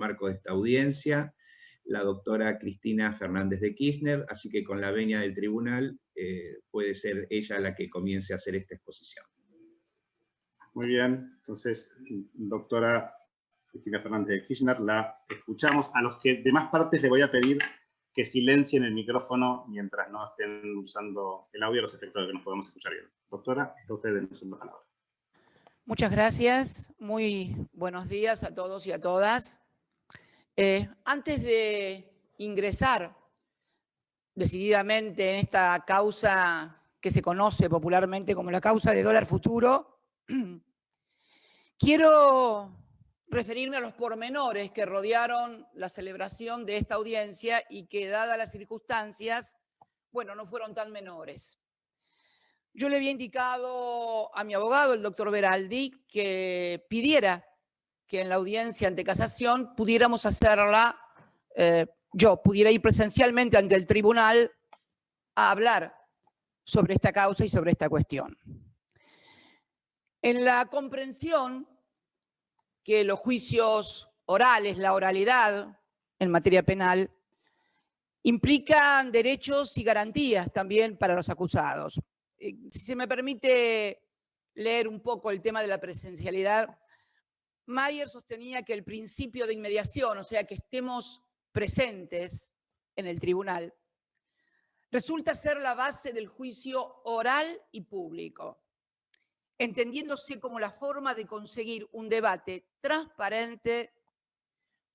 marco de esta audiencia, la doctora Cristina Fernández de Kirchner, así que con la venia del tribunal puede ser ella la que comience a hacer esta exposición. Muy bien, entonces, doctora Cristina Fernández de Kirchner, la escuchamos. A los que demás partes le voy a pedir que silencien el micrófono mientras no estén usando el audio, los efectos de que nos podamos escuchar bien. Doctora, está usted en la palabra. Muchas gracias. Muy buenos días a todos y a todas. Antes de ingresar decididamente en esta causa que se conoce popularmente como la causa de dólar futuro, quiero referirme a los pormenores que rodearon la celebración de esta audiencia y que, dadas las circunstancias, bueno, no fueron tan menores. Yo le había indicado a mi abogado, el doctor Beraldi, que pidiera que en la audiencia ante casación pudiéramos hacerla, yo pudiera ir presencialmente ante el tribunal a hablar sobre esta causa y sobre esta cuestión. En la comprensión que los juicios orales, la oralidad en materia penal, implican derechos y garantías también para los acusados. Si se me permite leer un poco el tema de la presencialidad, Mayer sostenía que el principio de inmediación, o sea, que estemos presentes en el tribunal, resulta ser la base del juicio oral y público, entendiéndose como la forma de conseguir un debate transparente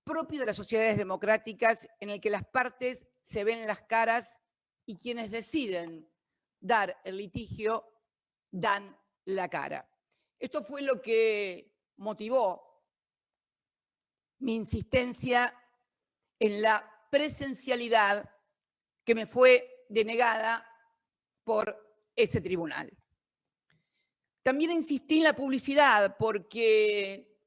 propio de las sociedades democráticas en el que las partes se ven las caras y quienes deciden dar el litigio dan la cara. Esto fue lo que motivó mi insistencia en la presencialidad que me fue denegada por ese tribunal. También insistí en la publicidad porque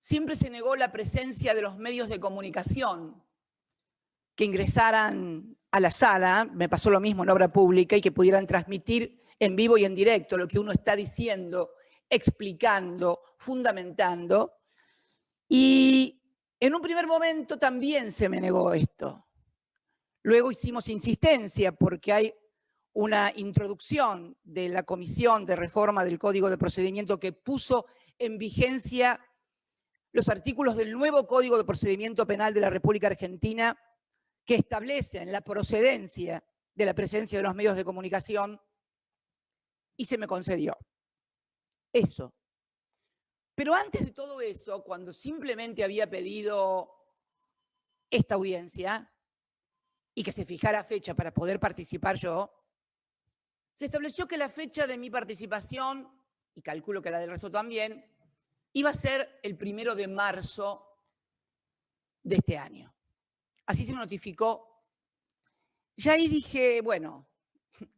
siempre se negó la presencia de los medios de comunicación que ingresaran a la sala, me pasó lo mismo en obra pública, y que pudieran transmitir en vivo y en directo lo que uno está diciendo, explicando, fundamentando. Y en un primer momento también se me negó esto. Luego hicimos insistencia porque hay una introducción de la Comisión de Reforma del Código de Procedimiento que puso en vigencia los artículos del nuevo Código de Procedimiento Penal de la República Argentina que establecen la procedencia de la presencia de los medios de comunicación, y se me concedió eso. Pero antes de todo eso, cuando simplemente había pedido esta audiencia y que se fijara fecha para poder participar yo, se estableció que la fecha de mi participación, y calculo que la del resto también, iba a ser el 1 de marzo de este año. Así se me notificó. Ya ahí dije, bueno,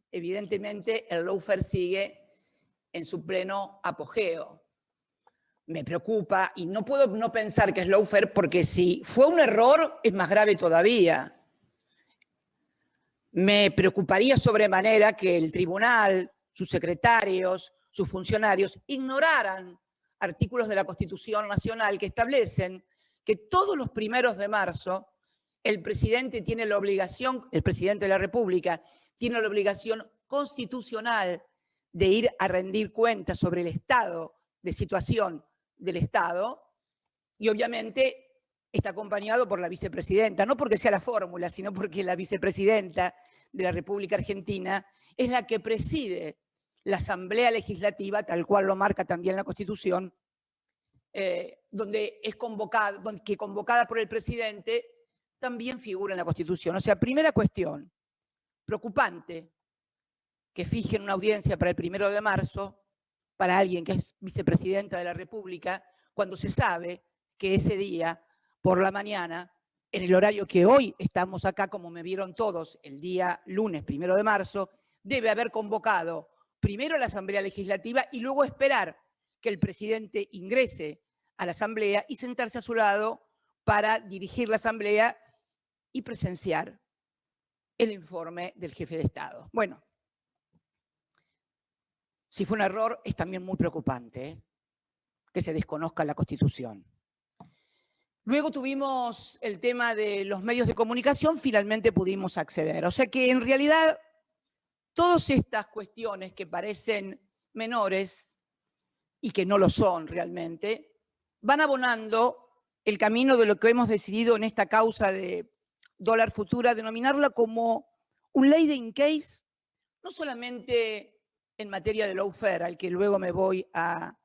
evidentemente el lawfare sigue en su pleno apogeo. Me preocupa y no puedo no pensar que es lawfare porque si fue un error es más grave todavía. Me preocuparía sobremanera que el tribunal, sus secretarios, sus funcionarios ignoraran artículos de la Constitución Nacional que establecen que todos los 1 de marzo el presidente tiene la obligación, el presidente de la República tiene la obligación constitucional de ir a rendir cuentas sobre el estado de situación del Estado, y obviamente está acompañado por la vicepresidenta, no porque sea la fórmula, sino porque la vicepresidenta de la República Argentina es la que preside la Asamblea Legislativa, tal cual lo marca también la Constitución, donde es convocada, que convocada por el presidente también figura en la Constitución. O sea, primera cuestión, preocupante que fijen una audiencia para el 1 de marzo para alguien que es vicepresidenta de la República, cuando se sabe que ese día, por la mañana, en el horario que hoy estamos acá, como me vieron todos, el día lunes 1 de marzo, debe haber convocado primero la Asamblea Legislativa y luego esperar que el presidente ingrese a la Asamblea y sentarse a su lado para dirigir la Asamblea y presenciar el informe del jefe de Estado. Bueno, si fue un error, es también muy preocupante que se desconozca la Constitución. Luego tuvimos el tema de los medios de comunicación, finalmente pudimos acceder. O sea que en realidad todas estas cuestiones que parecen menores y que no lo son realmente, van abonando el camino de lo que hemos decidido en esta causa de dólar futura, denominarla como un ley de in case, no solamente en materia de lawfare, al que luego me voy a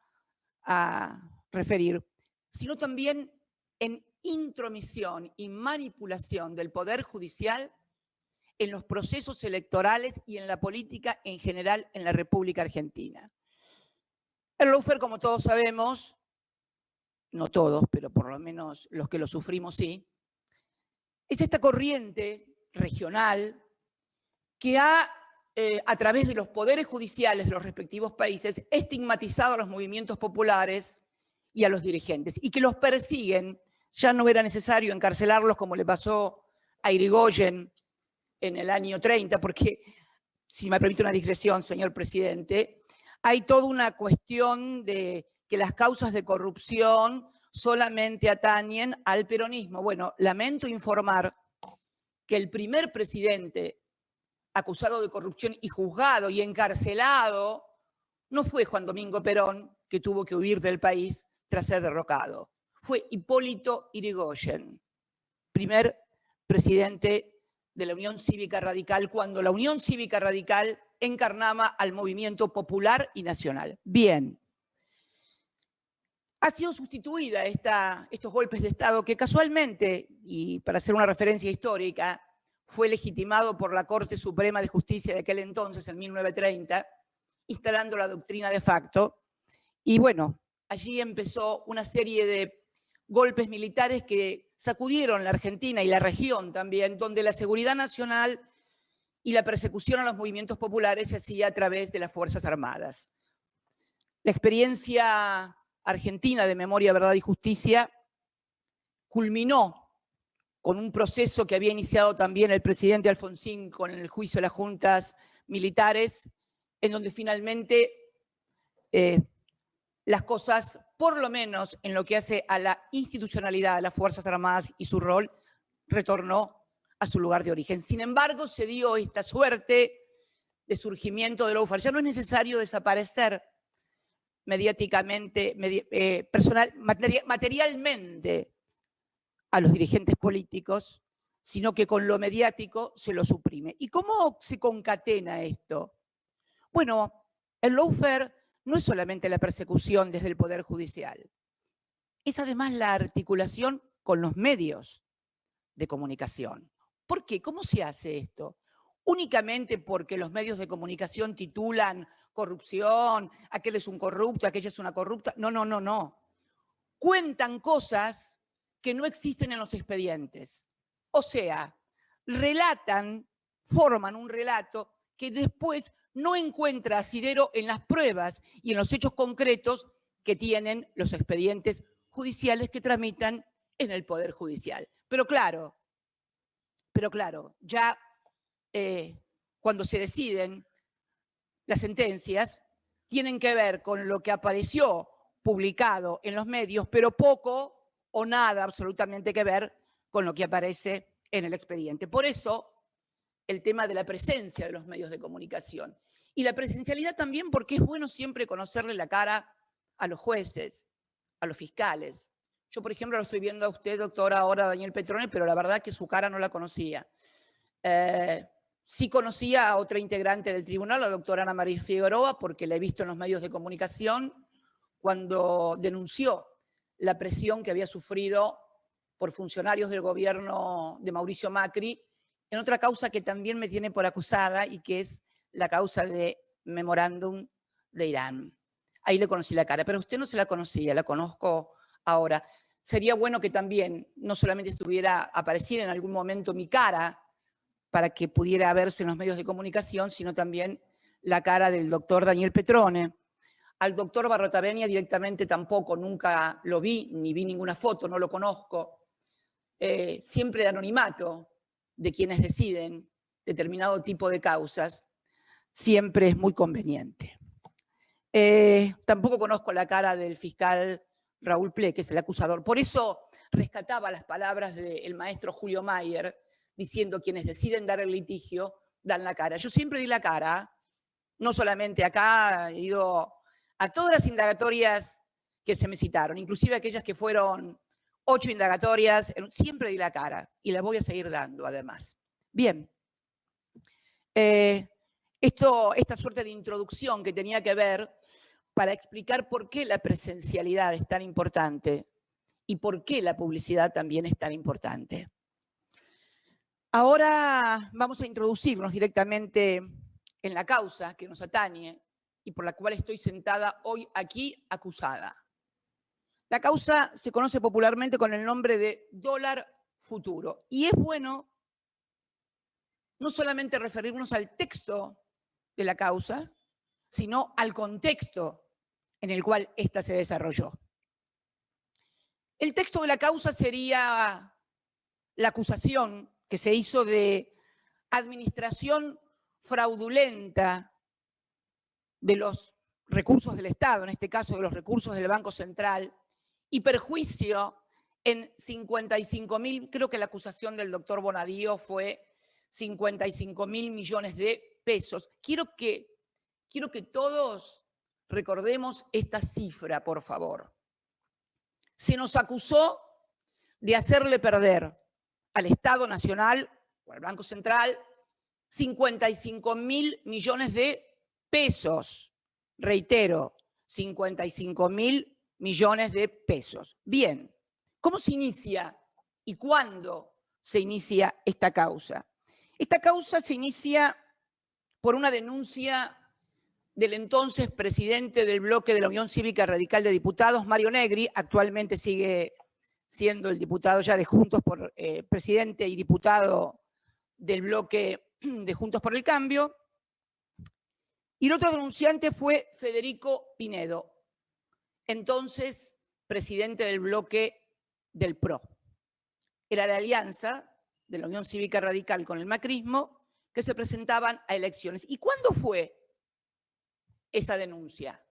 referir, sino también en intromisión y manipulación del Poder Judicial en los procesos electorales y en la política en general en la República Argentina. El lawfare, como todos sabemos, no todos, pero por lo menos los que lo sufrimos sí, es esta corriente regional que ha, a través de los poderes judiciales de los respectivos países, estigmatizado a los movimientos populares y a los dirigentes, y que los persiguen. Ya no era necesario encarcelarlos como le pasó a Irigoyen en el año 30, porque, si me permite una digresión, señor presidente, hay toda una cuestión de que las causas de corrupción solamente atañen al peronismo. Bueno, lamento informar que el primer presidente acusado de corrupción y juzgado y encarcelado no fue Juan Domingo Perón, que tuvo que huir del país tras ser derrocado. Fue Hipólito Yrigoyen, primer presidente de la Unión Cívica Radical, cuando la Unión Cívica Radical encarnaba al movimiento popular y nacional. Bien. Ha sido sustituida estos golpes de Estado que casualmente, y para hacer una referencia histórica, fue legitimado por la Corte Suprema de Justicia de aquel entonces, en 1930, instalando la doctrina de facto. Y bueno, allí empezó una serie de golpes militares que sacudieron la Argentina y la región también, donde la seguridad nacional y la persecución a los movimientos populares se hacía a través de las Fuerzas Armadas. La experiencia argentina de Memoria, Verdad y Justicia culminó con un proceso que había iniciado también el presidente Alfonsín con el juicio de las juntas militares, en donde finalmente las cosas, por lo menos en lo que hace a la institucionalidad de las Fuerzas Armadas y su rol, retornó a su lugar de origen. Sin embargo, se dio esta suerte de surgimiento del lawfare. Ya no es necesario desaparecer mediáticamente, materialmente a los dirigentes políticos, sino que con lo mediático se lo suprime. ¿Y cómo se concatena esto? Bueno, el lawfare no es solamente la persecución desde el Poder Judicial, es además la articulación con los medios de comunicación. ¿Por qué? ¿Cómo se hace esto? Únicamente porque los medios de comunicación titulan corrupción, aquel es un corrupto, aquella es una corrupta. No, no, no, no. Cuentan cosas que no existen en los expedientes. O sea, relatan, forman un relato que después no encuentra asidero en las pruebas y en los hechos concretos que tienen los expedientes judiciales que tramitan en el Poder Judicial. Pero claro, ya cuando se deciden las sentencias, tienen que ver con lo que apareció publicado en los medios, pero poco o nada absolutamente que ver con lo que aparece en el expediente. Por eso, el tema de la presencia de los medios de comunicación. Y la presencialidad también porque es bueno siempre conocerle la cara a los jueces, a los fiscales. Yo, por ejemplo, lo estoy viendo a usted, doctora, ahora Daniel Petrone, pero la verdad que su cara no la conocía. Sí conocía a otra integrante del tribunal, la doctora Ana María Figueroa, porque la he visto en los medios de comunicación cuando denunció la presión que había sufrido por funcionarios del gobierno de Mauricio Macri en otra causa que también me tiene por acusada y que es la causa de memorándum de Irán. Ahí le conocí la cara, pero usted no se la conocía, la conozco ahora. Sería bueno que también no solamente apareciera en algún momento mi cara para que pudiera verse en los medios de comunicación, sino también la cara del doctor Daniel Petrone. Al doctor Barrotavenia directamente tampoco, nunca lo vi, ni vi ninguna foto, no lo conozco. Siempre el anonimato de quienes deciden determinado tipo de causas siempre es muy conveniente. Tampoco conozco la cara del fiscal Raúl Ple, que es el acusador. Por eso rescataba las palabras del maestro Julio Mayer, diciendo quienes deciden dar el litigio, dan la cara. Yo siempre di la cara, no solamente acá, he ido a todas las indagatorias que se me citaron, inclusive aquellas que fueron 8 indagatorias, siempre di la cara y la voy a seguir dando además. Bien, esta suerte de introducción que tenía que ver para explicar por qué la presencialidad es tan importante y por qué la publicidad también es tan importante. Ahora vamos a introducirnos directamente en la causa que nos atañe y por la cual estoy sentada hoy aquí acusada. La causa se conoce popularmente con el nombre de dólar futuro y es bueno no solamente referirnos al texto de la causa, sino al contexto en el cual ésta se desarrolló. El texto de la causa sería la acusación que se hizo de administración fraudulenta de los recursos del Estado, en este caso de los recursos del Banco Central, y perjuicio en 55.000, creo que la acusación del doctor Bonadío fue 55.000 millones de pesos. Quiero que todos recordemos esta cifra, por favor. Se nos acusó de hacerle perder al Estado Nacional o al Banco Central 55.000 millones de pesos. Reitero, 55.000 millones de pesos. Bien, ¿cómo se inicia y cuándo se inicia esta causa? Esta causa se inicia por una denuncia del entonces presidente del bloque de la Unión Cívica Radical de Diputados, Mario Negri, actualmente sigue siendo el diputado ya de Juntos por presidente y diputado del bloque de Juntos por el Cambio. Y el otro denunciante fue Federico Pinedo, entonces presidente del bloque del PRO. Era la alianza de la Unión Cívica Radical con el macrismo que se presentaban a elecciones. ¿Y cuándo fue esa denuncia?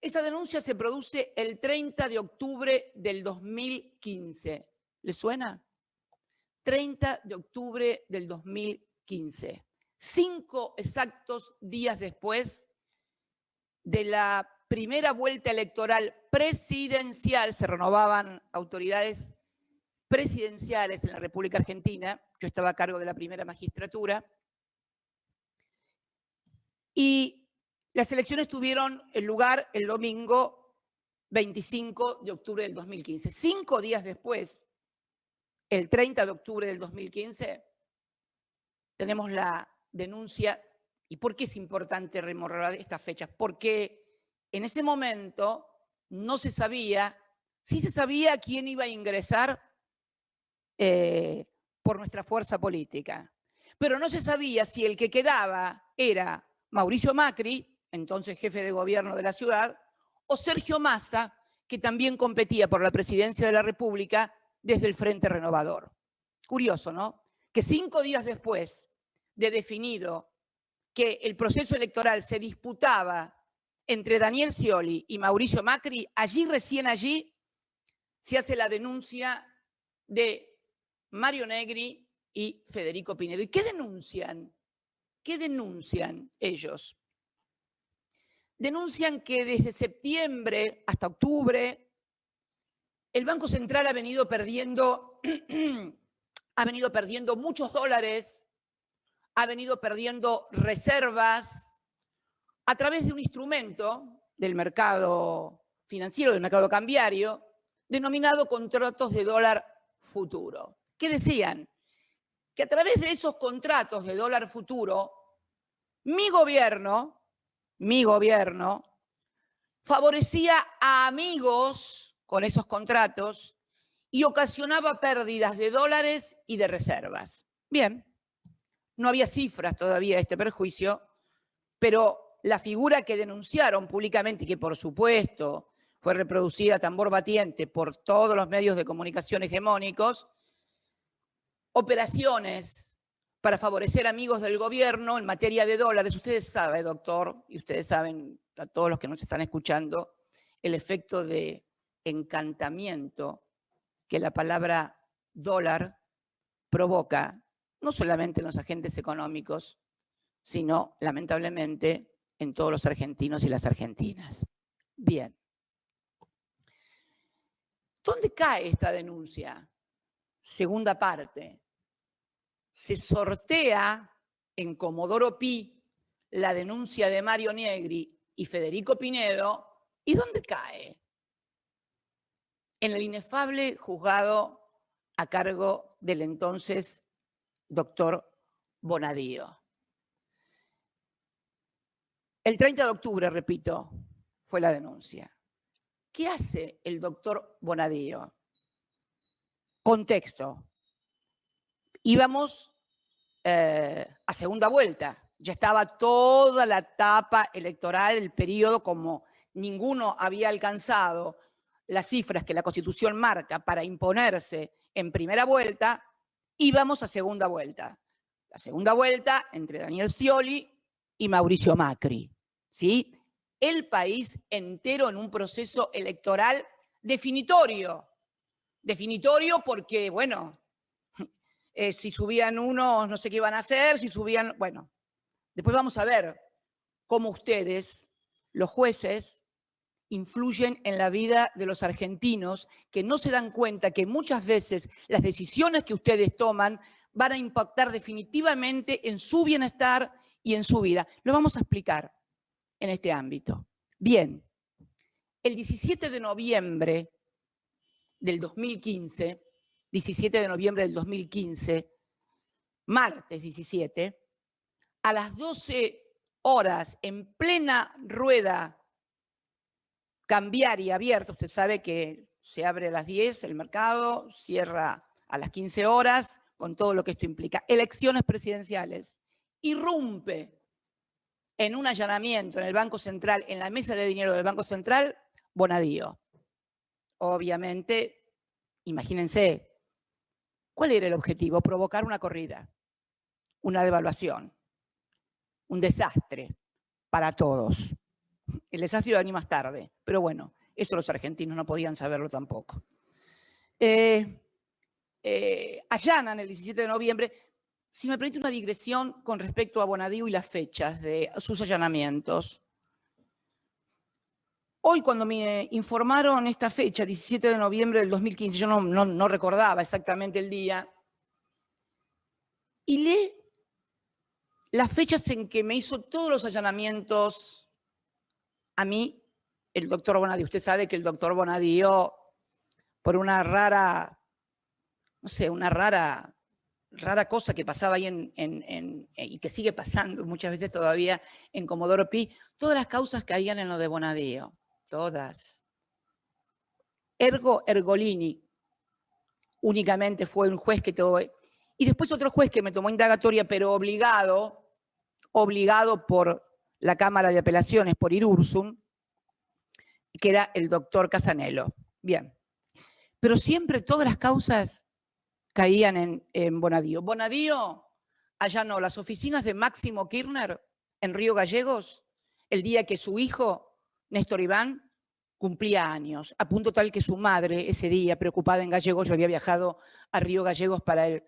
Esa denuncia se produce el 30 de octubre del 2015. ¿Le suena? 30 de octubre del 2015. 5 exactos días después de la primera vuelta electoral presidencial, se renovaban autoridades presidenciales en la República Argentina. Yo estaba a cargo de la primera magistratura. Y las elecciones tuvieron lugar el domingo 25 de octubre del 2015. 5 días después, el 30 de octubre del 2015, tenemos la denuncia. ¿Y por qué es importante rememorar estas fechas? Porque en ese momento no se sabía, sí se sabía quién iba a ingresar por nuestra fuerza política, pero no se sabía si el que quedaba era Mauricio Macri, entonces jefe de gobierno de la ciudad, o Sergio Massa, que también competía por la presidencia de la República desde el Frente Renovador. Curioso, ¿no? Que 5 días después de definido que el proceso electoral se disputaba entre Daniel Scioli y Mauricio Macri, recién allí, se hace la denuncia de Mario Negri y Federico Pinedo. ¿Y qué denuncian? ¿Qué denuncian ellos? Denuncian que desde septiembre hasta octubre el Banco Central ha venido perdiendo muchos dólares, ha venido perdiendo reservas a través de un instrumento del mercado financiero, del mercado cambiario, denominado contratos de dólar futuro. ¿Qué decían? Que a través de esos contratos de dólar futuro, mi gobierno favorecía a amigos con esos contratos y ocasionaba pérdidas de dólares y de reservas. Bien, no había cifras todavía de este perjuicio, pero la figura que denunciaron públicamente y que por supuesto fue reproducida a tambor batiente por todos los medios de comunicación hegemónicos, operaciones para favorecer amigos del gobierno en materia de dólares. Ustedes saben, doctor, y ustedes saben, a todos los que nos están escuchando, el efecto de encantamiento que la palabra dólar provoca, no solamente en los agentes económicos, sino, lamentablemente, en todos los argentinos y las argentinas. Bien. ¿Dónde cae esta denuncia? Segunda parte. Se sortea en Comodoro Pi la denuncia de Mario Negri y Federico Pinedo. ¿Y dónde cae? En el inefable juzgado a cargo del entonces doctor Bonadío. El 30 de octubre, repito, fue la denuncia. ¿Qué hace el doctor Bonadío? Contexto. Íbamos a segunda vuelta. Ya estaba toda la etapa electoral, el periodo, como ninguno había alcanzado las cifras que la Constitución marca para imponerse en primera vuelta, íbamos a segunda vuelta. La segunda vuelta entre Daniel Scioli y Mauricio Macri. ¿Sí? El país entero en un proceso electoral definitorio. Definitorio porque, bueno, si subían unos, no sé qué iban a hacer, si subían, bueno. Después vamos a ver cómo ustedes, los jueces, influyen en la vida de los argentinos que no se dan cuenta que muchas veces las decisiones que ustedes toman van a impactar definitivamente en su bienestar y en su vida. Lo vamos a explicar en este ámbito. Bien, el 17 de noviembre del 2015, 17 de noviembre del 2015, martes 17, a las 12 horas, en plena rueda cambiaria abierta, usted sabe que se abre a las 10 el mercado, cierra a las 15 horas, con todo lo que esto implica, elecciones presidenciales, irrumpe en un allanamiento en el Banco Central, en la mesa de dinero del Banco Central, Bonadío. Obviamente, imagínense, ¿cuál era el objetivo? Provocar una corrida, una devaluación, un desastre para todos. El desastre iba a venir más tarde, pero bueno, eso los argentinos no podían saberlo tampoco. Allanan el 17 de noviembre. Si me permite una digresión con respecto a Bonadío y las fechas de sus allanamientos. Hoy cuando me informaron esta fecha, 17 de noviembre del 2015, yo no recordaba exactamente el día, y leí las fechas en que me hizo todos los allanamientos a mí, el doctor Bonadío. Usted sabe que el doctor Bonadío, por una rara, no sé, una rara cosa que pasaba ahí y que sigue pasando muchas veces todavía en Comodoro Pi, todas las causas caían en lo de Bonadío, todas. Ergo Ergolini únicamente fue un juez que tuvo, y después otro juez que me tomó indagatoria, pero obligado por la Cámara de Apelaciones, por Irursum, que era el doctor Casanello. Bien, pero siempre todas las causas caían en Bonadío. Bonadío allanó las oficinas de Máximo Kirchner en Río Gallegos el día que su hijo, Néstor Iván, cumplía años, a punto tal que su madre ese día, preocupada en Gallegos, yo había viajado a Río Gallegos para el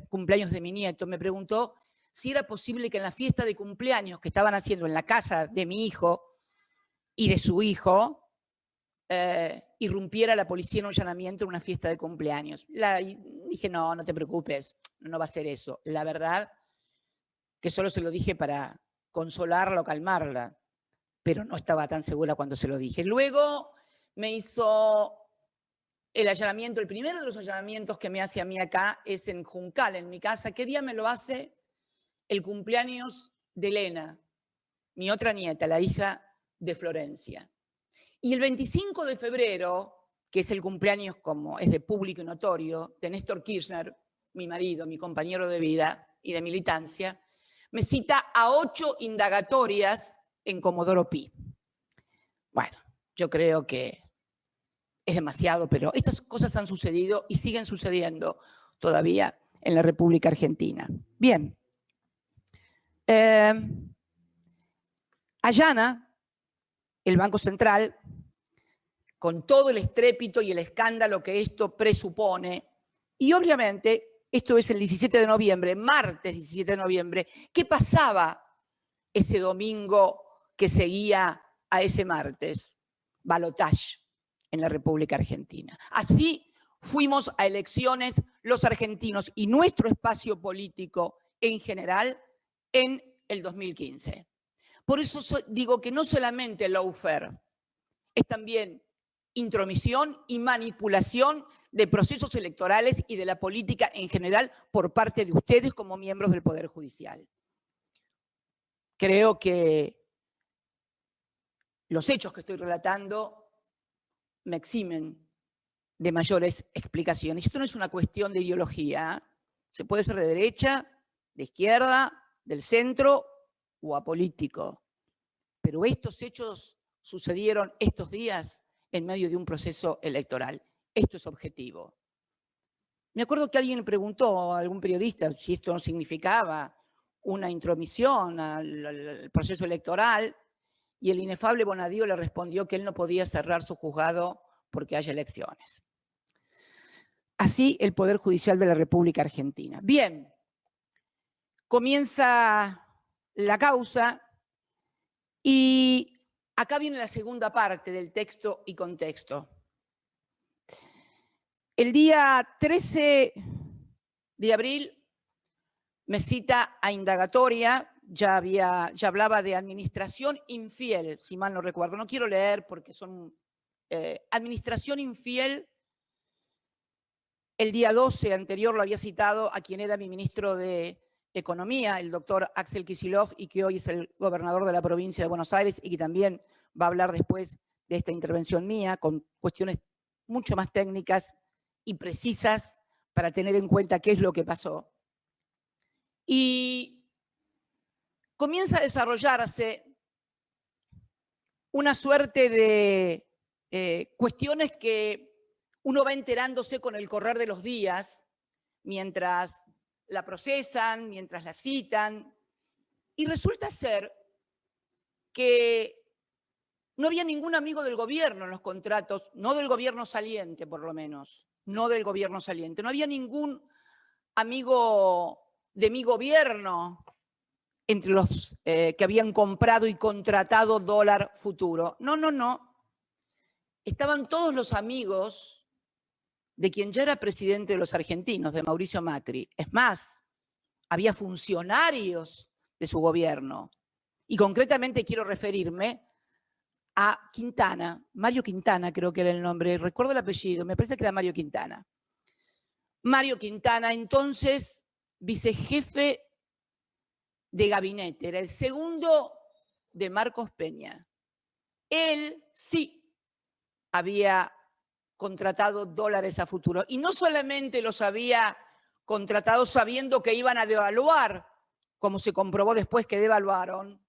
cumpleaños de mi nieto, me preguntó si era posible que en la fiesta de cumpleaños que estaban haciendo en la casa de mi hijo y de su hijo, irrumpiera la policía en un allanamiento en una fiesta de cumpleaños. Dije, no te preocupes, no va a ser eso. La verdad que solo se lo dije para consolarla o calmarla, pero no estaba tan segura cuando se lo dije. Luego me hizo el allanamiento, el primero de los allanamientos que me hace a mí acá es en Juncal, en mi casa. ¿Qué día me lo hace? El cumpleaños de Elena, mi otra nieta, la hija de Florencia. Y el 25 de febrero, que es el cumpleaños, como es de público y notorio, de Néstor Kirchner, mi marido, mi compañero de vida y de militancia, me cita a 8 indagatorias en Comodoro Pi. Bueno, yo creo que es demasiado, pero estas cosas han sucedido y siguen sucediendo todavía en la República Argentina. Bien. Allana el Banco Central con todo el estrépito y el escándalo que esto presupone. Y obviamente, esto es el 17 de noviembre, martes 17 de noviembre. ¿Qué pasaba ese domingo que seguía a ese martes? Balotaje en la República Argentina. Así fuimos a elecciones los argentinos y nuestro espacio político en general en el 2015. Por eso digo que no solamente lawfare, es también intromisión y manipulación de procesos electorales y de la política en general por parte de ustedes como miembros del Poder Judicial. Creo que los hechos que estoy relatando me eximen de mayores explicaciones. Esto no es una cuestión de ideología. Se puede ser de derecha, de izquierda, del centro o apolítico. Pero estos hechos sucedieron estos días en medio de un proceso electoral. Esto es objetivo. Me acuerdo que alguien preguntó a algún periodista si esto no significaba una intromisión al proceso electoral, y el inefable Bonadío le respondió que él no podía cerrar su juzgado porque haya elecciones. Así el Poder Judicial de la República Argentina. Bien, comienza la causa y acá viene la segunda parte del texto y contexto. El día 13 de abril me cita a indagatoria, ya hablaba de administración infiel, si mal no recuerdo. No quiero leer porque son administración infiel. El día 12 anterior lo había citado a quien era mi ministro de Economía, el doctor Axel Kicillof, y que hoy es el gobernador de la provincia de Buenos Aires y que también va a hablar después de esta intervención mía con cuestiones mucho más técnicas y precisas para tener en cuenta qué es lo que pasó. Y comienza a desarrollarse una suerte de cuestiones que uno va enterándose con el correr de los días, mientras la procesan, mientras la citan, y resulta ser que no había ningún amigo del gobierno en los contratos, no del gobierno saliente por lo menos, no del gobierno saliente, no había ningún amigo de mi gobierno entre los que habían comprado y contratado dólar futuro. No, no, no. Estaban todos los amigos de quien ya era presidente de los argentinos, de Mauricio Macri. Es más, había funcionarios de su gobierno. Y concretamente quiero referirme a Quintana, Mario Quintana creo que era el nombre, recuerdo el apellido, me parece que era Mario Quintana. Mario Quintana, entonces vicejefe de gabinete, era el segundo de Marcos Peña. Él sí había contratado dólares a futuro. Y no solamente los había contratado sabiendo que iban a devaluar, como se comprobó después que devaluaron,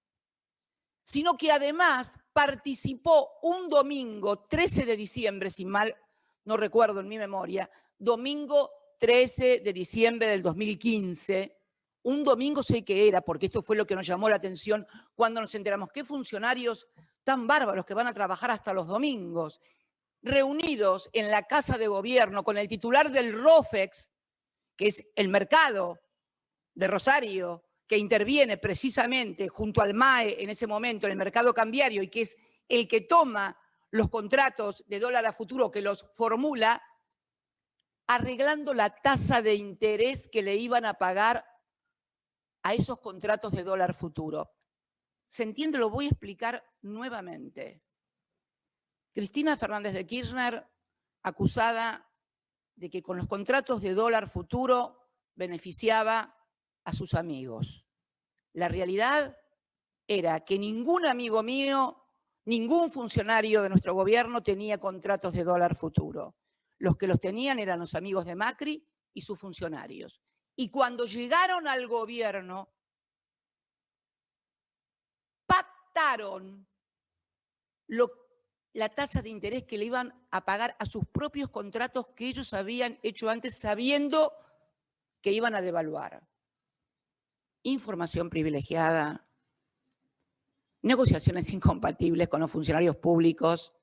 sino que además participó un domingo, 13 de diciembre, si mal no recuerdo en mi memoria, domingo 13 de diciembre del 2015, un domingo sé que era, porque esto fue lo que nos llamó la atención cuando nos enteramos, qué funcionarios tan bárbaros que van a trabajar hasta los domingos, reunidos en la Casa de Gobierno con el titular del ROFEX, que es el mercado de Rosario, que interviene precisamente junto al MAE en ese momento en el mercado cambiario y que es el que toma los contratos de dólar a futuro, que los formula, arreglando la tasa de interés que le iban a pagar a esos contratos de dólar futuro. ¿Se entiende? Lo voy a explicar nuevamente. Cristina Fernández de Kirchner, acusada de que con los contratos de dólar futuro beneficiaba a sus amigos. La realidad era que ningún amigo mío, ningún funcionario de nuestro gobierno tenía contratos de dólar futuro. Los que los tenían eran los amigos de Macri y sus funcionarios. Y cuando llegaron al gobierno, pactaron la tasa de interés que le iban a pagar a sus propios contratos que ellos habían hecho antes sabiendo que iban a devaluar. Información privilegiada, negociaciones incompatibles con los funcionarios públicos,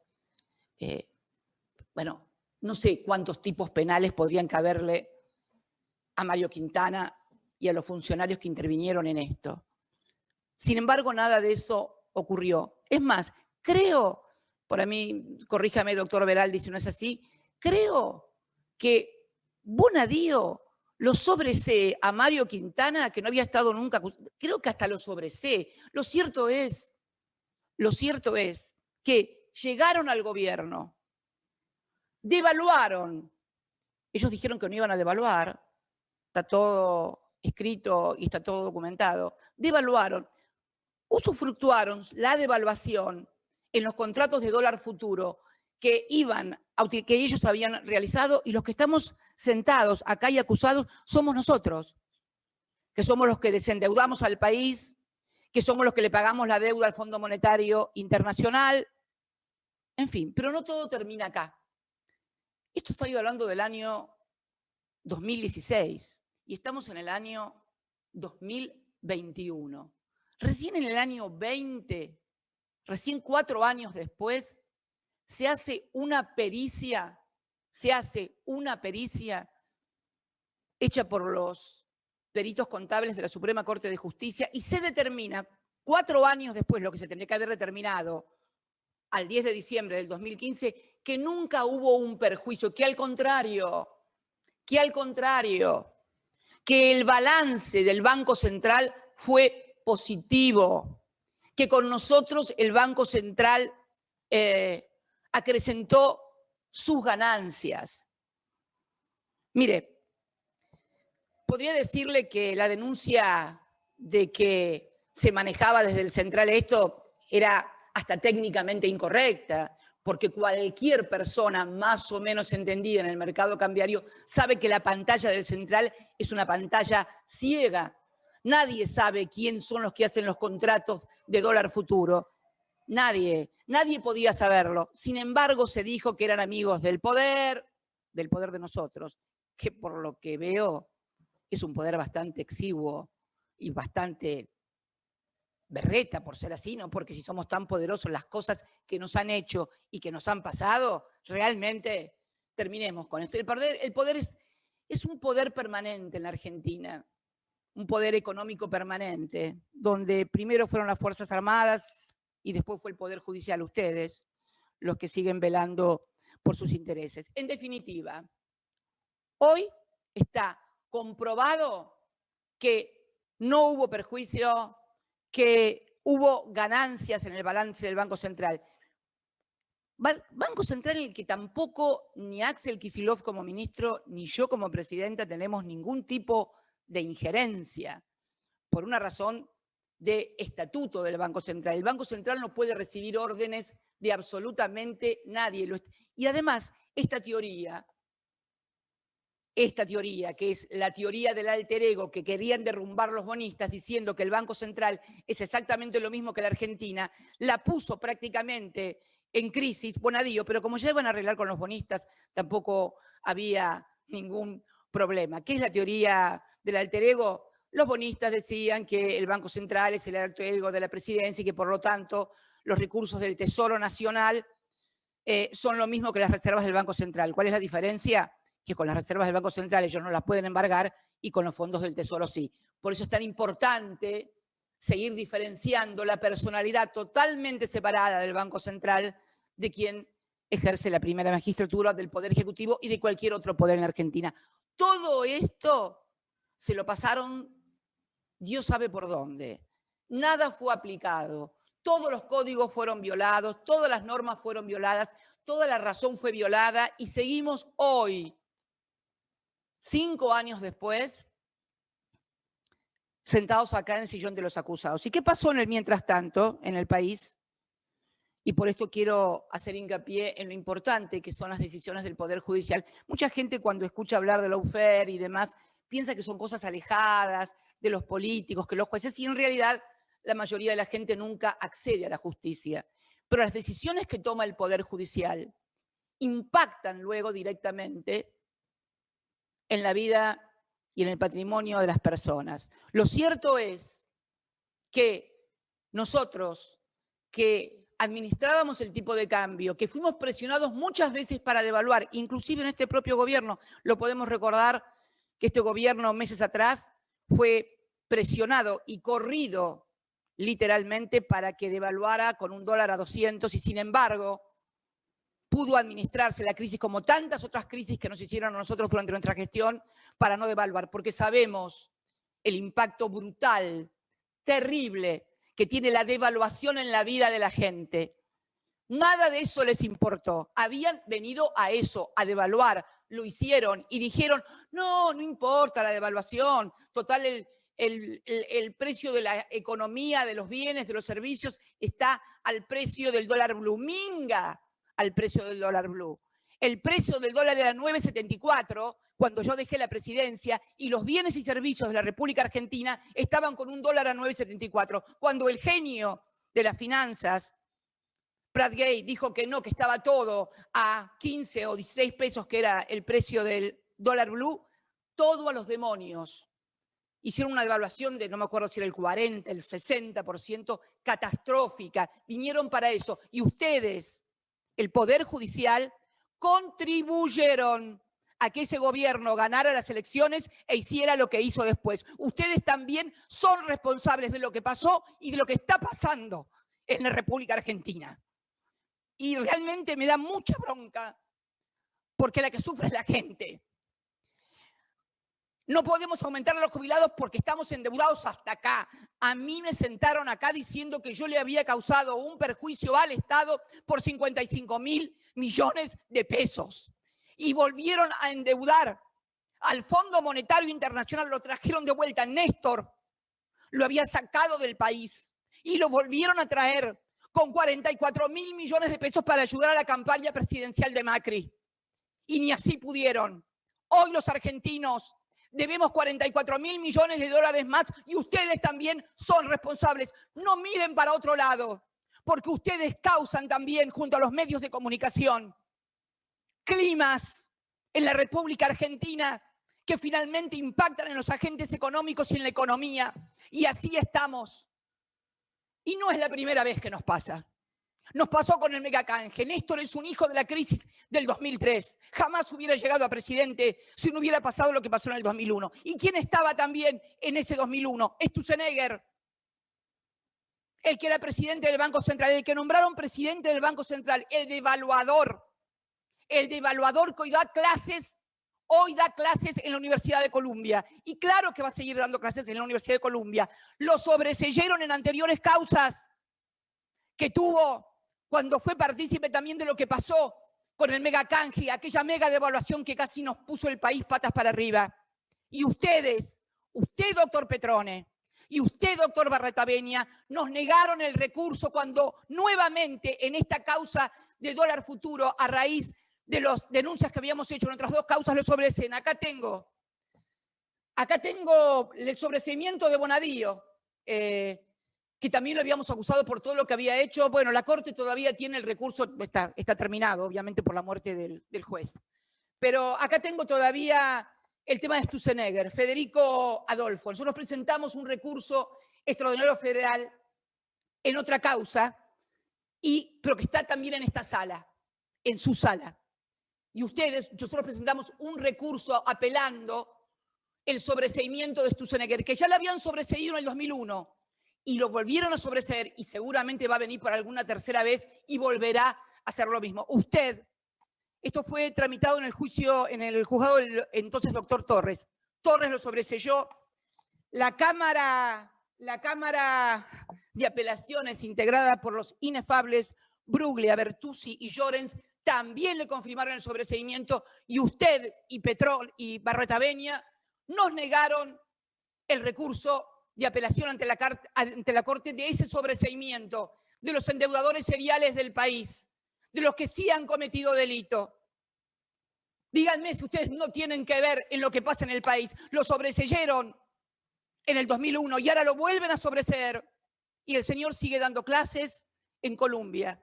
bueno, no sé cuántos tipos penales podrían caberle a Mario Quintana y a los funcionarios que intervinieron en esto. Sin embargo, nada de eso ocurrió. Es más, creo, por mí, corríjame, doctor Veraldi, si no es así, creo que Bonadío lo sobresee a Mario Quintana, que no había estado nunca, creo que hasta lo sobresee. Lo cierto es que llegaron al gobierno, devaluaron. Ellos dijeron que no iban a devaluar, está todo escrito y está todo documentado. Devaluaron, usufructuaron la devaluación en los contratos de dólar futuro que ellos habían realizado, y los que estamos sentados acá y acusados somos nosotros, que somos los que desendeudamos al país, que somos los que le pagamos la deuda al Fondo Monetario Internacional, en fin, pero no todo termina acá. Esto estoy hablando del año 2016 y estamos en el año 2021. Recién en el año 20, recién 4 años después, se hace una pericia hecha por los peritos contables de la Suprema Corte de Justicia y se determina 4 años después, lo que se tendría que haber determinado al 10 de diciembre del 2015, que nunca hubo un perjuicio, que al contrario, que el balance del Banco Central fue positivo, que con nosotros el Banco Central acrecentó sus ganancias. Mire, podría decirle que la denuncia de que se manejaba desde el Central esto era hasta técnicamente incorrecta, porque cualquier persona más o menos entendida en el mercado cambiario sabe que la pantalla del Central es una pantalla ciega. Nadie sabe quién son los que hacen los contratos de dólar futuro. Nadie podía saberlo. Sin embargo, se dijo que eran amigos del poder de nosotros, que por lo que veo es un poder bastante exiguo y bastante berreta, por ser así, ¿no? Porque si somos tan poderosos, las cosas que nos han hecho y que nos han pasado, realmente terminemos con esto. El poder es un poder permanente en la Argentina, un poder económico permanente, donde primero fueron las Fuerzas Armadas y después fue el Poder Judicial, ustedes, los que siguen velando por sus intereses. En definitiva, hoy está comprobado que no hubo perjuicio, que hubo ganancias en el balance del Banco Central. Banco Central en el que tampoco ni Axel Kicillof como ministro, ni yo como presidenta tenemos ningún tipo de injerencia, por una razón de estatuto del Banco Central. El Banco Central no puede recibir órdenes de absolutamente nadie. Y además, esta teoría, que es la teoría del alter ego que querían derrumbar los bonistas diciendo que el Banco Central es exactamente lo mismo que la Argentina, la puso prácticamente en crisis Bonadío, pero como ya iban a arreglar con los bonistas, tampoco había ningún problema. ¿Qué es la teoría del alter ego? Los bonistas decían que el Banco Central es el alter ego de la presidencia y que por lo tanto los recursos del Tesoro Nacional son lo mismo que las reservas del Banco Central. ¿Cuál es la diferencia? Que con las reservas del Banco Central ellos no las pueden embargar y con los fondos del Tesoro sí. Por eso es tan importante seguir diferenciando la personalidad totalmente separada del Banco Central de quien ejerce la primera magistratura del Poder Ejecutivo y de cualquier otro poder en la Argentina. Todo esto se lo pasaron Dios sabe por dónde. Nada fue aplicado. Todos los códigos fueron violados, todas las normas fueron violadas, toda la razón fue violada y seguimos hoy, 5 años después, sentados acá en el sillón de los acusados. ¿Y qué pasó en el mientras tanto en el país? Y por esto quiero hacer hincapié en lo importante que son las decisiones del Poder Judicial. Mucha gente cuando escucha hablar de lawfare y demás piensa que son cosas alejadas de los políticos, que los jueces, y en realidad la mayoría de la gente nunca accede a la justicia. Pero las decisiones que toma el Poder Judicial impactan luego directamente en la vida y en el patrimonio de las personas. Lo cierto es que nosotros, que administrábamos el tipo de cambio, que fuimos presionados muchas veces para devaluar, inclusive en este propio gobierno, lo podemos recordar que este gobierno meses atrás fue presionado y corrido literalmente para que devaluara con un dólar a 200 y sin embargo pudo administrarse la crisis como tantas otras crisis que nos hicieron a nosotros durante nuestra gestión para no devaluar, porque sabemos el impacto brutal, terrible, que tiene la devaluación en la vida de la gente. Nada de eso les importó. Habían venido a eso, a devaluar. Lo hicieron y dijeron, no, no importa la devaluación. Total, el precio de la economía, de los bienes, de los servicios, está al precio del dólar blue. Minga al precio del dólar blue. El precio del dólar era 9,74 cuando yo dejé la presidencia y los bienes y servicios de la República Argentina estaban con un dólar a 9,74. Cuando el genio de las finanzas, Pratt Gay, dijo que no, que estaba todo a 15 o 16 pesos, que era el precio del dólar blue, todo a los demonios. Hicieron una devaluación de, no me acuerdo si era el 40, el 60%, catastrófica. Vinieron para eso. Y ustedes, el Poder Judicial, contribuyeron a que ese gobierno ganara las elecciones e hiciera lo que hizo después. Ustedes también son responsables de lo que pasó y de lo que está pasando en la República Argentina. Y realmente me da mucha bronca porque la que sufre es la gente. No podemos aumentar a los jubilados porque estamos endeudados hasta acá. A mí me sentaron acá diciendo que yo le había causado un perjuicio al Estado por 55.000 millones de pesos. Y volvieron a endeudar al Fondo Monetario Internacional, lo trajeron de vuelta. Néstor lo había sacado del país y lo volvieron a traer con 44.000 millones de pesos para ayudar a la campaña presidencial de Macri. Y ni así pudieron. Hoy los argentinos debemos 44.000 millones de dólares más y ustedes también son responsables. No miren para otro lado, porque ustedes causan también, junto a los medios de comunicación, climas en la República Argentina que finalmente impactan en los agentes económicos y en la economía. Y así estamos. Y no es la primera vez que nos pasa. Nos pasó con el megacanje. Néstor es un hijo de la crisis del 2003. Jamás hubiera llegado a presidente si no hubiera pasado lo que pasó en el 2001. ¿Y quién estaba también en ese 2001? Sturzenegger, el que era presidente del Banco Central, el que nombraron presidente del Banco Central, el devaluador que hoy da clases en la Universidad de Columbia. Y claro que va a seguir dando clases en la Universidad de Columbia. Lo sobreseyeron en anteriores causas que tuvo cuando fue partícipe también de lo que pasó con el megacanje, aquella mega devaluación que casi nos puso el país patas para arriba. Y ustedes, usted, doctor Petrone, y usted, doctor Barretaveña, nos negaron el recurso cuando nuevamente en esta causa de dólar futuro, a raíz de las denuncias que habíamos hecho en otras dos causas, lo sobreseen. Acá tengo el sobreseimiento de Bonadío, que también lo habíamos acusado por todo lo que había hecho. Bueno, la Corte todavía tiene el recurso, está terminado, obviamente, por la muerte del juez. Pero acá tengo todavía el tema de Sturzenegger, Federico Adolfo. Nosotros presentamos un recurso extraordinario federal en otra causa, pero que está también en esta sala, en su sala. Y nosotros presentamos un recurso apelando el sobreseimiento de Sturzenegger, que ya lo habían sobreseído en el 2001 y lo volvieron a sobreseer y seguramente va a venir por alguna tercera vez y volverá a hacer lo mismo. Esto fue tramitado en el juzgado del entonces doctor Torres. Torres lo sobreseyó. La Cámara de Apelaciones, integrada por los inefables Bruglia, Bertuzzi y Llorens, también le confirmaron el sobreseimiento, y usted y Petrol y Barretaveña nos negaron el recurso de apelación ante la Corte de ese sobreseimiento de los endeudadores seriales del país, de los que sí han cometido delito. Díganme si ustedes no tienen que ver en lo que pasa en el país. Lo sobreseyeron en el 2001 y ahora lo vuelven a sobreseer, y el señor sigue dando clases en Colombia.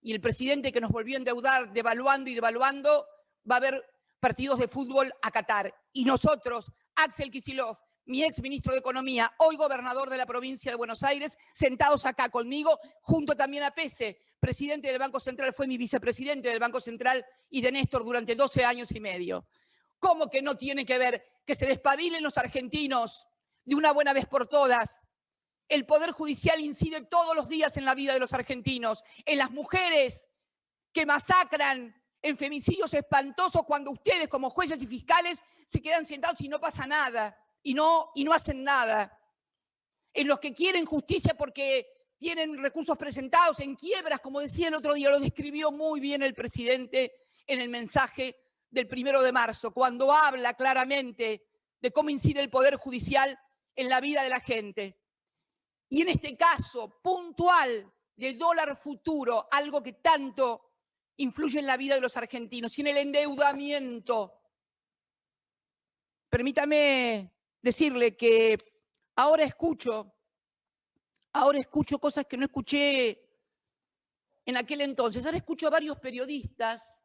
Y el presidente que nos volvió a endeudar, devaluando y devaluando, va a ver partidos de fútbol a Qatar. Y nosotros, Axel Kicillof, mi ex ministro de Economía, hoy gobernador de la provincia de Buenos Aires, sentados acá conmigo, junto también a Pese, presidente del Banco Central, fue mi vicepresidente del Banco Central y de Néstor durante 12 años y medio. ¿Cómo que no tiene que ver que se despabilen los argentinos de una buena vez por todas? El Poder Judicial incide todos los días en la vida de los argentinos, en las mujeres que masacran, en femicidios espantosos cuando ustedes como jueces y fiscales se quedan sentados y no pasa nada, y no hacen nada. En los que quieren justicia porque tienen recursos presentados en quiebras, como decía el otro día, lo describió muy bien el presidente en el mensaje del 1 de marzo, cuando habla claramente de cómo incide el Poder Judicial en la vida de la gente. Y en este caso puntual del dólar futuro, algo que tanto influye en la vida de los argentinos, y en el endeudamiento. Permítame decirle que ahora escucho cosas que no escuché en aquel entonces. Ahora escucho a varios periodistas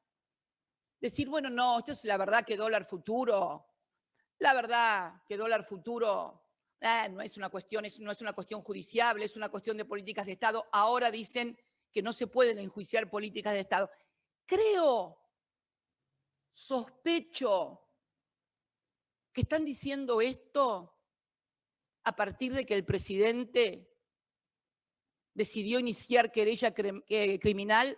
decir, bueno, no, esto es la verdad que dólar futuro, la verdad que dólar futuro no es una cuestión judiciable, es una cuestión de políticas de Estado. Ahora dicen que no se pueden enjuiciar políticas de Estado. Sospecho que están diciendo esto a partir de que el presidente decidió iniciar querella criminal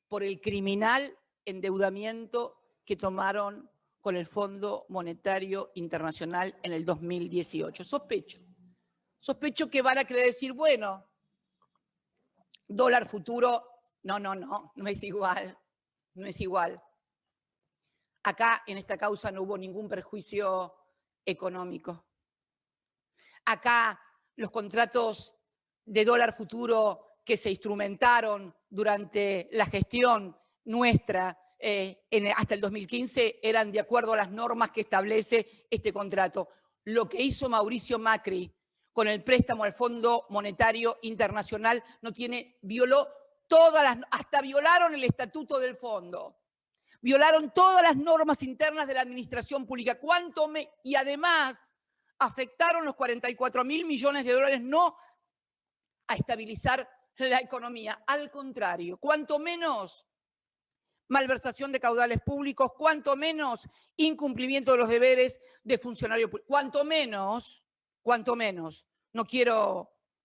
por el criminal endeudamiento que tomaron con el Fondo Monetario Internacional en el 2018. Sospecho que van a querer decir, bueno, dólar futuro, no es igual, no es igual. Acá, en esta causa, no hubo ningún perjuicio económico. Acá, los contratos de dólar futuro que se instrumentaron durante la gestión nuestra hasta el 2015 eran de acuerdo a las normas que establece este contrato. Lo que hizo Mauricio Macri con el préstamo al Fondo Monetario Internacional hasta violaron el estatuto del fondo. Violaron todas las normas internas de la administración pública. Y además afectaron los 44.000 millones de dólares, no a estabilizar la economía. Al contrario, cuanto menos malversación de caudales públicos, cuanto menos incumplimiento de los deberes de funcionario público, cuanto menos,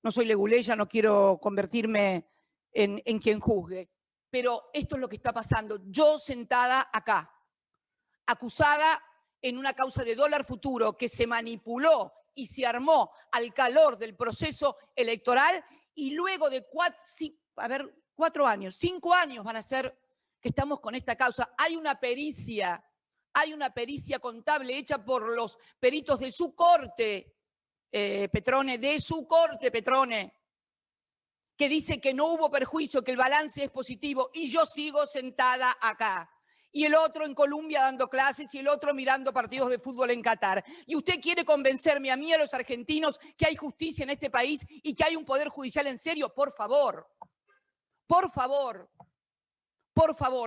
no soy leguleya, no quiero convertirme en quien juzgue, pero esto es lo que está pasando. Yo sentada acá, acusada en una causa de dólar futuro que se manipuló y se armó al calor del proceso electoral, y luego de 5 años van a ser que estamos con esta causa. Hay una pericia contable hecha por los peritos de su corte, Petrone, que dice que no hubo perjuicio, que el balance es positivo, y yo sigo sentada acá. Y el otro en Colombia dando clases, y el otro mirando partidos de fútbol en Qatar. Y usted quiere convencerme a mí, a los argentinos, que hay justicia en este país y que hay un poder judicial en serio. Por favor,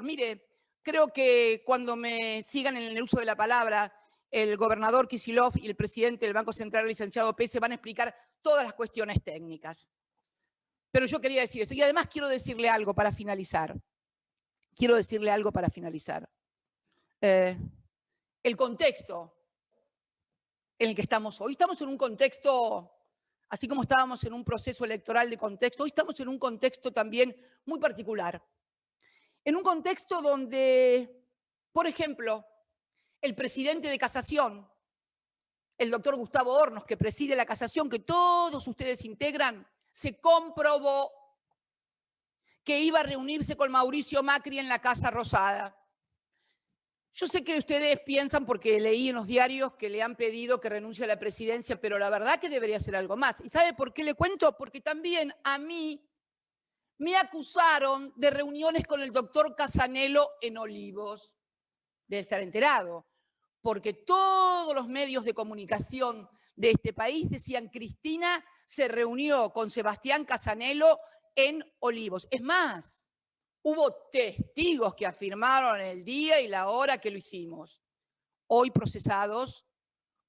mire, creo que cuando me sigan en el uso de la palabra, el gobernador Kicillof y el presidente del Banco Central, el licenciado Pese, van a explicar todas las cuestiones técnicas. Pero yo quería decir esto, y además quiero decirle algo para finalizar. El contexto en el que estamos hoy. Estamos en un contexto, así como estábamos en un proceso electoral de contexto, hoy estamos en un contexto también muy particular. En un contexto donde, por ejemplo, el presidente de Casación, el doctor Gustavo Hornos, que preside la Casación, que todos ustedes integran, se comprobó que iba a reunirse con Mauricio Macri en la Casa Rosada. Yo sé que ustedes piensan, porque leí en los diarios que le han pedido que renuncie a la presidencia, pero la verdad que debería hacer algo más. ¿Y sabe por qué le cuento? Porque también a mí me acusaron de reuniones con el doctor Casanelo en Olivos. Debe estar enterado, porque todos los medios de comunicación de este país decían: Cristina se reunió con Sebastián Casanelo en Olivos. Es más, hubo testigos que afirmaron el día y la hora que lo hicimos, hoy procesados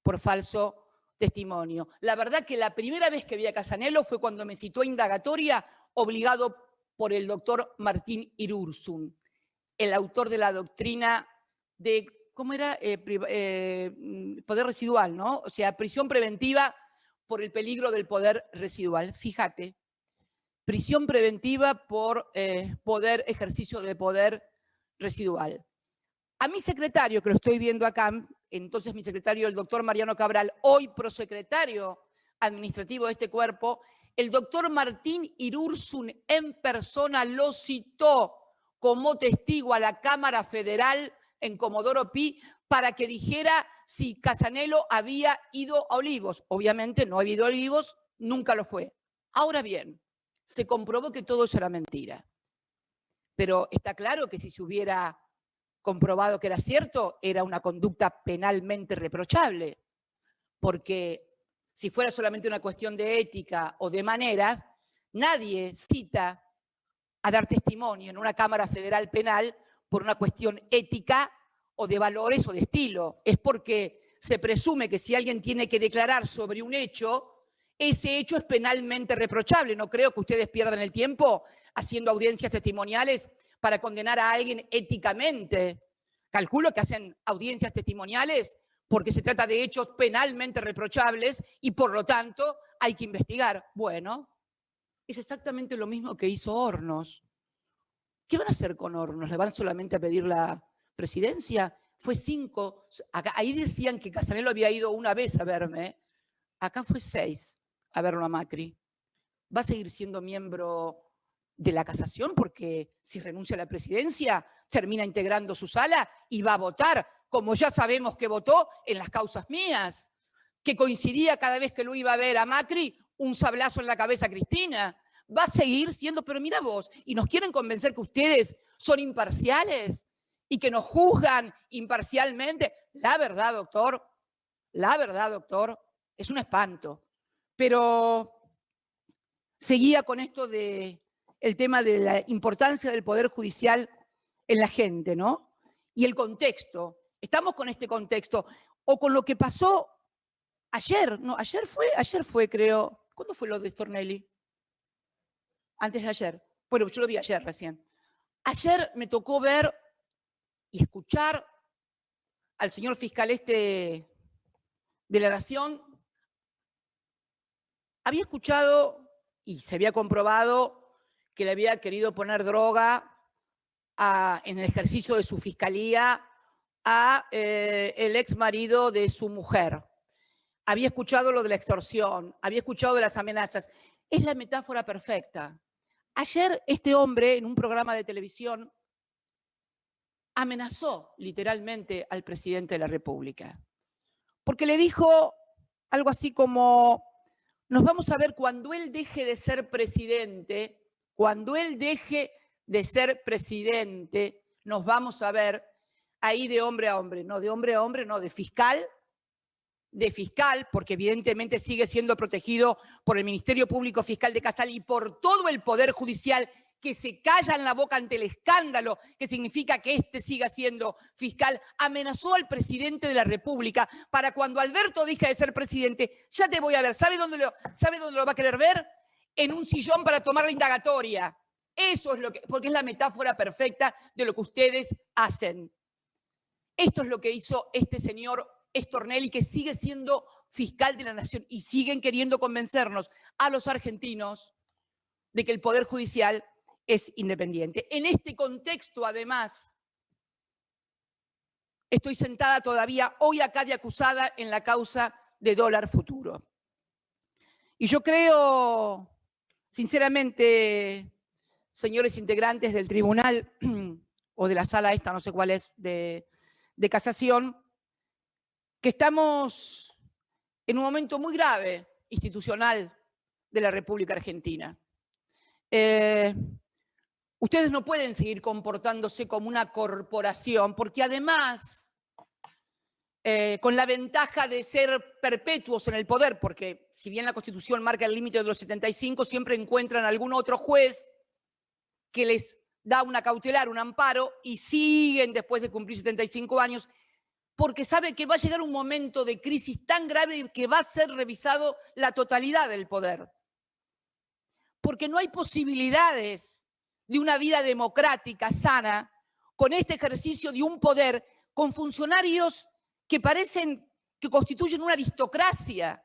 por falso testimonio. La verdad que la primera vez que vi a Casanelo fue cuando me citó a indagatoria, obligado por el doctor Martín Irursun, el autor de la doctrina de, ¿cómo era? Poder residual, ¿no? O sea, prisión preventiva por el peligro del poder residual. Fíjate, prisión preventiva por ejercicio de poder residual. A mi secretario, que lo estoy viendo acá, entonces mi secretario, el doctor Mariano Cabral, hoy prosecretario administrativo de este cuerpo, el doctor Martín Irursun en persona lo citó como testigo a la Cámara Federal en Comodoro Pi para que dijera si Casanelo había ido a Olivos. Obviamente no ha ido a Olivos, nunca lo fue. Ahora bien, se comprobó que todo eso era mentira. Pero está claro que si se hubiera comprobado que era cierto, era una conducta penalmente reprochable, porque si fuera solamente una cuestión de ética o de maneras, nadie cita a dar testimonio en una Cámara Federal Penal por una cuestión ética o de valores o de estilo. Es porque se presume que si alguien tiene que declarar sobre un hecho, ese hecho es penalmente reprochable. No creo que ustedes pierdan el tiempo haciendo audiencias testimoniales para condenar a alguien éticamente. Calculo que hacen audiencias testimoniales porque se trata de hechos penalmente reprochables y por lo tanto hay que investigar. Bueno, es exactamente lo mismo que hizo Hornos. ¿Qué van a hacer con Hornos? ¿Le van solamente a pedir la presidencia? Fue 5. Ahí decían que Casanelo había ido una vez a verme. Acá fue 6 a verlo a Macri. ¿Va a seguir siendo miembro de la casación? Porque si renuncia a la presidencia, termina integrando su sala y va a votar, como ya sabemos que votó en las causas mías, que coincidía cada vez que lo iba a ver a Macri, un sablazo en la cabeza a Cristina. Va a seguir siendo, pero mira vos, y nos quieren convencer que ustedes son imparciales y que nos juzgan imparcialmente. La verdad, doctor, es un espanto. Pero seguía con esto de el tema de la importancia del Poder Judicial en la gente, ¿no? Y el contexto. Estamos con este contexto. O con lo que pasó ayer, ¿no? Ayer fue, creo. ¿Cuándo fue lo de Stornelli? Antes de ayer. Bueno, yo lo vi ayer recién. Ayer me tocó ver y escuchar al señor fiscal de la Nación. Había escuchado y se había comprobado que le había querido poner droga en el ejercicio de su fiscalía a el ex marido de su mujer. Había escuchado lo de la extorsión, había escuchado de las amenazas. Es la metáfora perfecta. Ayer este hombre en un programa de televisión amenazó literalmente al presidente de la República, porque le dijo algo así como: nos vamos a ver cuando él deje de ser presidente, nos vamos a ver ahí de hombre a hombre, no, de fiscal, porque evidentemente sigue siendo protegido por el Ministerio Público Fiscal de Casal y por todo el Poder Judicial, que se callan la boca ante el escándalo que significa que siga siendo fiscal. Amenazó al presidente de la República para cuando Alberto deje de ser presidente, ya te voy a ver. ¿Sabe dónde lo va a querer ver? En un sillón para tomar la indagatoria. Eso es porque es la metáfora perfecta de lo que ustedes hacen. Esto es lo que hizo este señor Stornelli, que sigue siendo fiscal de la Nación, y siguen queriendo convencernos a los argentinos de que el Poder Judicial es independiente. En este contexto, además, estoy sentada todavía hoy acá de acusada en la causa de Dólar Futuro. Y yo creo, sinceramente, señores integrantes del tribunal o de la sala esta, no sé cuál es, de casación, que estamos en un momento muy grave institucional de la República Argentina. Ustedes no pueden seguir comportándose como una corporación, porque además, con la ventaja de ser perpetuos en el poder, porque si bien la Constitución marca el límite de los 75, siempre encuentran algún otro juez que les da una cautelar, un amparo, y siguen después de cumplir 75 años, porque sabe que va a llegar un momento de crisis tan grave que va a ser revisado la totalidad del poder. Porque no hay posibilidades de una vida democrática, sana, con este ejercicio de un poder, con funcionarios que parecen que constituyen una aristocracia.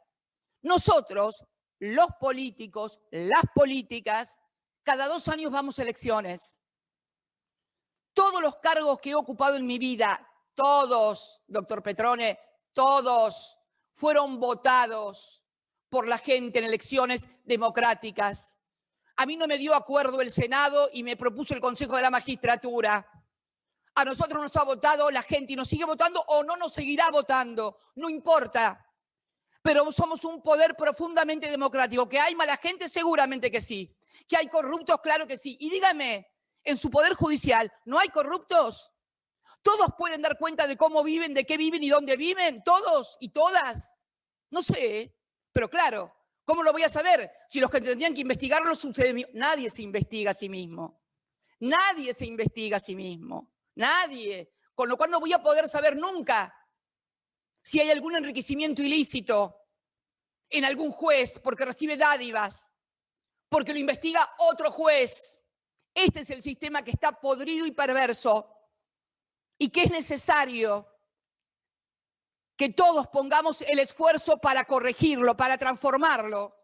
Nosotros, los políticos, las políticas, cada 2 años vamos a elecciones. Todos los cargos que he ocupado en mi vida, todos, doctor Petrone, todos fueron votados por la gente en elecciones democráticas. A mí no me dio acuerdo el Senado y me propuso el Consejo de la Magistratura. A nosotros nos ha votado la gente y nos sigue votando o no nos seguirá votando, no importa. Pero somos un poder profundamente democrático. ¿Que hay mala gente? Seguramente que sí. ¿Que hay corruptos? Claro que sí. Y dígame, en su poder judicial, ¿no hay corruptos? ¿Todos pueden dar cuenta de cómo viven, de qué viven y dónde viven? ¿Todos y todas? No sé, pero claro, ¿cómo lo voy a saber? Si los que tendrían que investigarlos ustedes mismos. Nadie se investiga a sí mismo. Nadie se investiga a sí mismo. Nadie. Con lo cual no voy a poder saber nunca si hay algún enriquecimiento ilícito en algún juez porque recibe dádivas, porque lo investiga otro juez. Este es el sistema que está podrido y perverso y que es necesario que todos pongamos el esfuerzo para corregirlo, para transformarlo.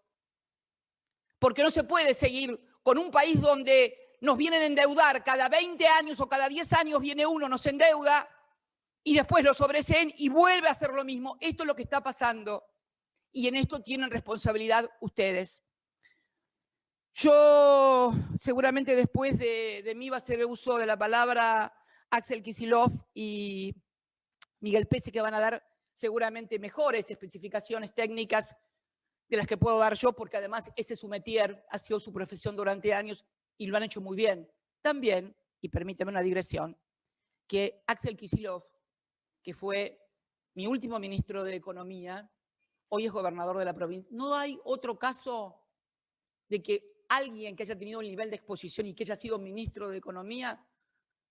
Porque no se puede seguir con un país donde nos vienen a endeudar cada 20 años o cada 10 años viene uno, nos endeuda y después lo sobreseen y vuelve a hacer lo mismo. Esto es lo que está pasando y en esto tienen responsabilidad ustedes. Yo seguramente después de mí va a hacer uso de la palabra Axel Kicillof y Miguel Pese, que van a dar seguramente mejores especificaciones técnicas de las que puedo dar yo, porque además ese es su métier, ha sido su profesión durante años y lo han hecho muy bien. También, y permíteme una digresión, que Axel Kicillof, que fue mi último ministro de Economía, hoy es gobernador de la provincia. No hay otro caso de que alguien que haya tenido el nivel de exposición y que haya sido ministro de Economía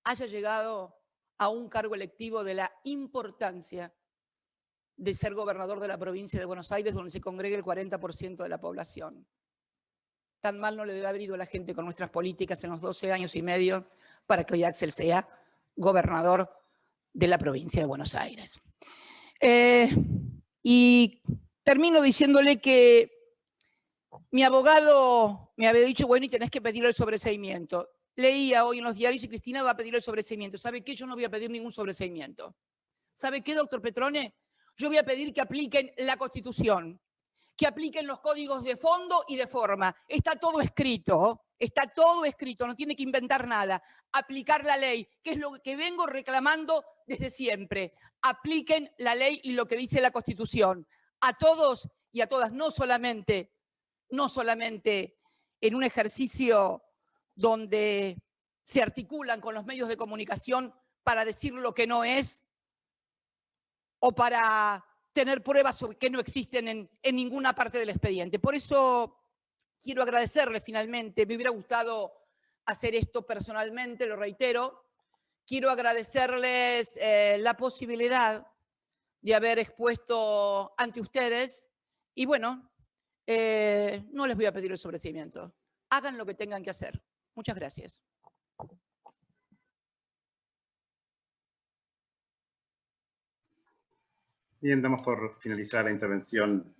haya llegado a un cargo electivo de la importancia de ser gobernador de la provincia de Buenos Aires, donde se congrega el 40% de la población. Tan mal no le debe haber ido a la gente con nuestras políticas en los 12 años y medio para que hoy Axel sea gobernador de la provincia de Buenos Aires. Y termino diciéndole que mi abogado me había dicho, bueno, y tenés que pedir el sobreseimiento. Leía hoy en los diarios y Cristina va a pedir el sobreseimiento. ¿Sabe qué? Yo no voy a pedir ningún sobreseimiento. ¿Sabe qué, doctor Petrone? Yo voy a pedir que apliquen la Constitución, que apliquen los códigos de fondo y de forma. Está todo escrito, no tiene que inventar nada. Aplicar la ley, que es lo que vengo reclamando desde siempre. Apliquen la ley y lo que dice la Constitución. A todos y a todas, no solamente en un ejercicio donde se articulan con los medios de comunicación para decir lo que no es o para tener pruebas que no existen en ninguna parte del expediente. Por eso quiero agradecerles finalmente. Me hubiera gustado hacer esto personalmente, lo reitero. Quiero agradecerles la posibilidad de haber expuesto ante ustedes y bueno, no les voy a pedir el sobreseimiento. Hagan lo que tengan que hacer. Muchas gracias. Bien, damos por finalizar la intervención